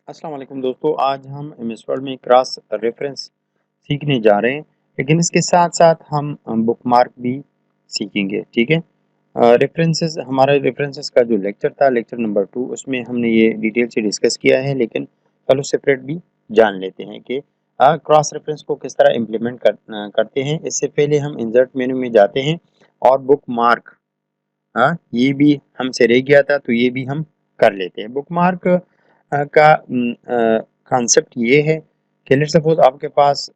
अस्सलाम वालेकुम दोस्तों, आज हम एमएस वर्ड में क्रॉस रेफरेंस सीखने जा रहे हैं। लेकिन इसके साथ साथ हम बुकमार्क भी सीखेंगे। ठीक है। रेफरेंसेस, हमारा रेफरेंसेस का जो लेक्चर था, लेक्चर नंबर 2, उसमें हमने ये डिटेल से डिस्कस किया है। लेकिन चलो सेपरेट भी जान लेते हैं कि क्रॉस रेफरेंस को किस तरह इम्प्लीमेंट करते हैं। इससे पहले हम इंसर्ट मेन्यू में जाते हैं और बुकमार्क, ये भी हमसे रह गया था तो ये भी हम कर लेते हैं। बुकमार्क का कॉन्सेप्ट ये है कि लेट्स सपोज आपके पास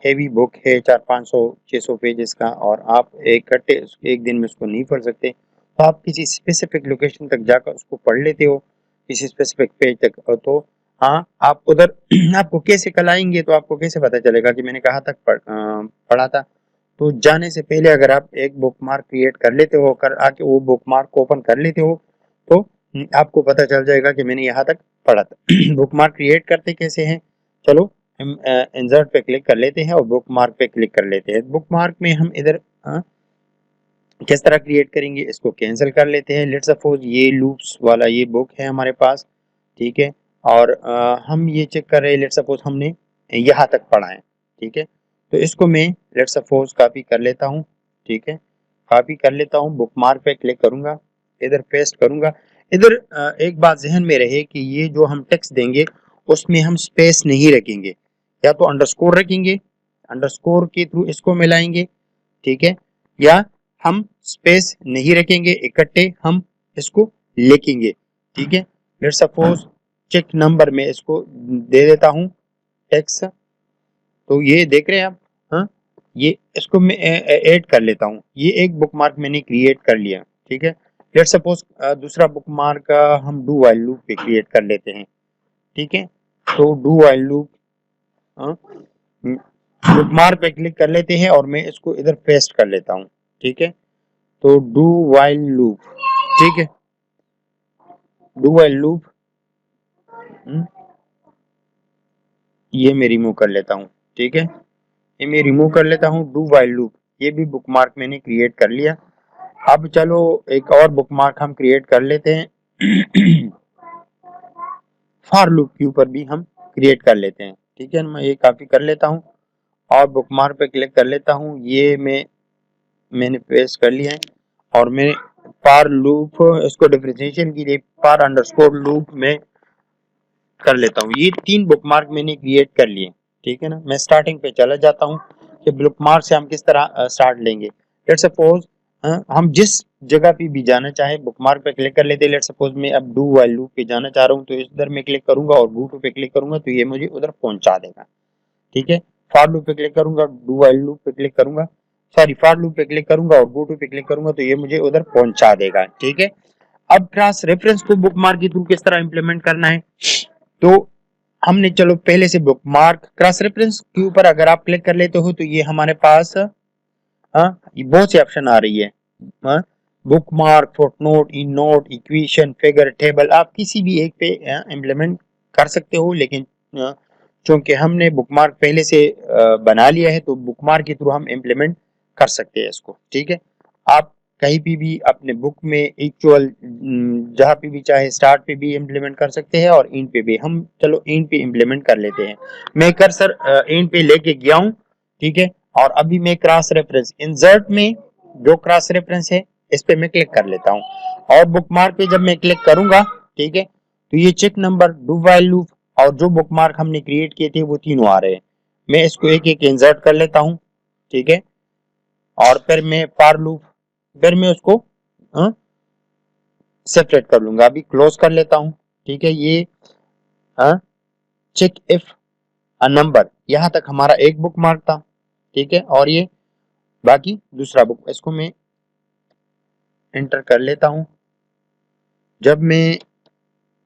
हैवी बुक है 400-500-600 पेजेस का, और आप इकट्ठे एक दिन में उसको नहीं पढ़ सकते, तो आप किसी स्पेसिफिक लोकेशन तक जाकर उसको पढ़ लेते हो, किसी स्पेसिफिक पेज तक। तो हाँ, आप उधर आपको कैसे कल आएंगे, तो आपको कैसे पता चलेगा कि मैंने कहाँ तक पढ़ा था। तो जाने से पहले अगर आप एक बुकमार्क क्रिएट कर लेते हो, कर आके वो बुकमार्क को ओपन कर लेते हो, तो आपको पता चल जाएगा कि मैंने यहाँ तक पढ़ा था। बुकमार्क क्रिएट करते कैसे हैं, चलो हम इंसर्ट पे क्लिक कर लेते हैं और बुकमार्क पे क्लिक कर लेते हैं। बुकमार्क में हम इधर किस तरह क्रिएट करेंगे, इसको कैंसिल कर लेते हैं। लेट्स सपोज ये लूप्स वाला ये बुक है हमारे पास, ठीक है। और हम ये चेक कर रहे हैं, लेट्स सपोज हमने यहाँ तक पढ़ा है, ठीक है। तो इसको मैं लेट्स सपोज कॉपी कर लेता हूँ, ठीक है। कॉपी कर लेता हूँ, बुकमार्क पे क्लिक करूंगा, इधर पेस्ट करूंगा। इधर एक बात जहन में रहे कि ये जो हम टेक्स्ट देंगे उसमें हम स्पेस नहीं रखेंगे, या तो अंडरस्कोर रखेंगे, अंडरस्कोर के थ्रू इसको मिलाएंगे, ठीक है, या हम स्पेस नहीं रखेंगे, इकट्ठे हम इसको लिखेंगे, ठीक है। लेट सपोज चेक नंबर में इसको दे देता हूँ टेक्स्ट। तो ये देख रहे हैं आप, हाँ, ये इसको मैं ऐड कर लेता हूँ। ये एक बुकमार्क मैंने क्रिएट कर लिया, ठीक है। लेट सपोज दूसरा बुकमार्क हम डू व्हाइल लूप पे क्रिएट कर लेते हैं, ठीक है। तो डू व्हाइल लूप बुकमार्क पे क्लिक कर लेते हैं और मैं इसको इधर पेस्ट कर लेता हूँ, ठीक है। तो डू व्हाइल लूप, ठीक है, डू व्हाइल लूप ये मैं रिमूव कर लेता हूँ, ठीक है। ये मैं रिमूव कर लेता हूँ डू व्हाइल लूप, ये भी बुकमार्क मैंने क्रिएट कर लिया। अब चलो एक और बुकमार्क हम क्रिएट कर लेते हैं। फॉर लूप के ऊपर भी हम क्रिएट कर लेते हैं, ठीक है। मैं ये कॉपी कर लेता हूँ और बुकमार्क पे क्लिक कर लेता हूँ। ये मैंने पेस्ट कर लिया है और मैं फॉर लूप, इसको डिफरेंशिएशन के लिए फॉर अंडरस्कोर लूप में कर लेता हूँ। ये 3 बुकमार्क मैंने क्रिएट कर लिए, ठीक है ना। मैं स्टार्टिंग पे चला जाता हूँ कि बुकमार्क से हम किस तरह स्टार्ट लेंगे। लेट सपोज हम जिस जगह पे भी जाना चाहे बुकमार्क पे क्लिक कर लेते हैं। लेट सपोज मैं अब डू व्हाइल लूप पे जाना चाह रहा हूँ, तो इधर मैं क्लिक करूंगा और गो टू पे क्लिक करूंगा तो ये मुझे उधर पहुंचा देगा, ठीक है। फॉर लूप पे क्लिक करूंगा, डू व्हाइल लूप पे क्लिक करूंगा, सॉरी फॉर लूप पे क्लिक करूंगा और गो टू पे क्लिक करूंगा तो ये मुझे उधर पहुंचा देगा, ठीक है। अब क्रॉस रेफरेंस को बुकमार्क के थ्रू किस तरह इंप्लीमेंट करना है, तो हमने चलो पहले से बुकमार्क क्रॉस रेफरेंस के ऊपर अगर आप क्लिक कर लेते हो तो ये हमारे पास ये बहुत सी ऑप्शन आ रही है। Bookmark, footnote, in note, equation, figure, table, आप किसी भी एक पे इम्प्लीमेंट कर सकते हो। लेकिन चूंकि हमने बुकमार्क पहले से बना लिया है तो बुकमार्क के थ्रू हम इम्प्लीमेंट कर सकते हैं इसको, ठीक है। आप कहीं भी अपने बुक में एक्चुअल जहाँ पे भी चाहे स्टार्ट पे भी इम्प्लीमेंट कर सकते हैं और एंड पे भी। हम चलो एंड पे इम्प्लीमेंट कर लेते हैं। मैं कर्सर एंड पे लेके गया हूँ, ठीक है। और अभी मैं क्रॉस रेफरेंस इंसर्ट में जो क्रॉस रेफरेंस है इस पे मैं क्लिक कर लेता हूँ और बुकमार्क पे जब मैं क्लिक करूंगा, ठीक है, तो ये check number, do while loop और जो बुकमार्क हमने क्रिएट किए थे वो तीनों आ रहे हैं। मैं इसको एक एक इंसर्ट कर लेता हूँ, ठीक है। और फिर मैं फॉर लूप, फिर मैं उसको सेपरेट कर लूंगा। अभी क्लोज कर लेता हूँ, ठीक है। ये चेक इफ अ नंबर, यहाँ तक हमारा एक बुक मार्क था, ठीक है। और ये बाकी दूसरा बुक, इसको मैं एंटर कर लेता हूँ। जब मैं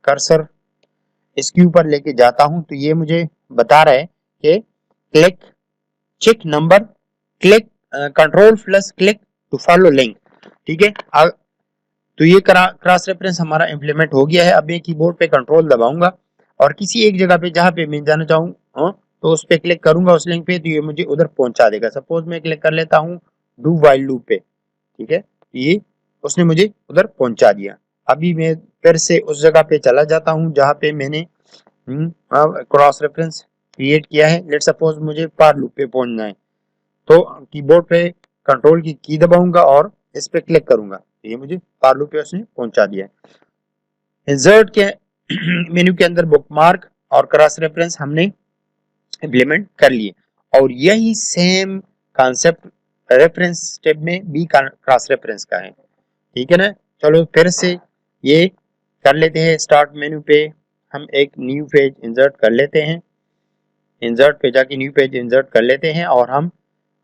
कर्सर इसके ऊपर लेके जाता हूँ तो ये मुझे बता रहा है कि click check number, click control plus click to follow link, ठीक है। तो ये क्रॉस रेफरेंस हमारा इंप्लीमेंट हो गया है। अब मैं कीबोर्ड पे कंट्रोल दबाऊंगा और किसी एक जगह पे जहां पे मैं जाना चाहूँ तो उस पे क्लिक करूंगा उस लिंक पे, तो ये मुझे उधर पहुंचा देगा। सपोज मैं क्लिक कर लेता हूँ डू व्हाइल लूप पे, ठीक है, ये उसने मुझे उधर पहुंचा दिया। अभी मैं फिर से उस जगह पे चला जाता हूँ जहाँ पे मैंने अब क्रॉस रेफरेंस क्रिएट किया है। लेट्स सपोज मुझे फॉर लूप पे पहुंचना है, तो कीबोर्ड पे कंट्रोल की दबाऊंगा और इस पे क्लिक करूंगा, तो ये मुझे फॉर लूप पे उसने पहुंचा दिया है। इंसर्ट के मेन्यू के अंदर बुकमार्क और क्रॉस रेफरेंस हमने इम्प्लीमेंट कर लिए, और यही सेम कॉन्सेप्ट रेफरेंस स्टेप में भी क्रॉस रेफरेंस का है। ठीक है ना। चलो फिर से ये कर लेते हैं। स्टार्ट मेन्यू पे हम एक न्यू पेज इंसर्ट कर लेते हैं, इंसर्ट पे जाके न्यू पेज इंसर्ट कर लेते हैं, और हम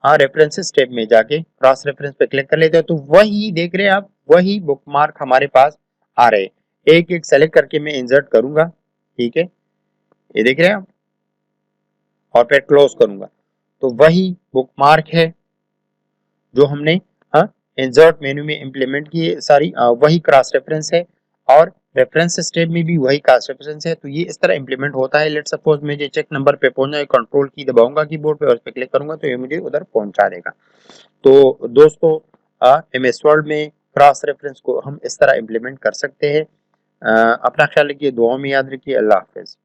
रेफरेंस स्टेप में जाके क्रॉस रेफरेंस पे क्लिक कर लेते हैं। तो वही देख रहे हैं आप, वही बुकमार्क हमारे पास आ रहे हैं। एक एक सेलेक्ट करके मैं इंसर्ट करूंगा, ठीक है, ये देख रहे हैं आप, और फिर क्लोज करूंगा, तो वही बुकमार्क है जो हमने इंसर्ट मेन्यू में इंप्लीमेंट किए सारी, वही क्रॉस रेफरेंस है, और रेफरेंस स्टेप में भी वही क्रॉस रेफरेंस है। तो ये इस तरह इंप्लीमेंट होता है। लेट सपोज मुझे चेक नंबर पे पहुंचना है, कंट्रोल की दबाऊंगा कीबोर्ड पे और उस पे क्लिक करूंगा, तो ये मुझे उधर पहुंचा देगा। तो दोस्तों, एमएस वर्ड में क्रॉस रेफरेंस को हम इस तरह इंप्लीमेंट कर सकते हैं। अपना ख्याल रखिए, दुआओं में याद रखिए। अल्लाह हाफिज।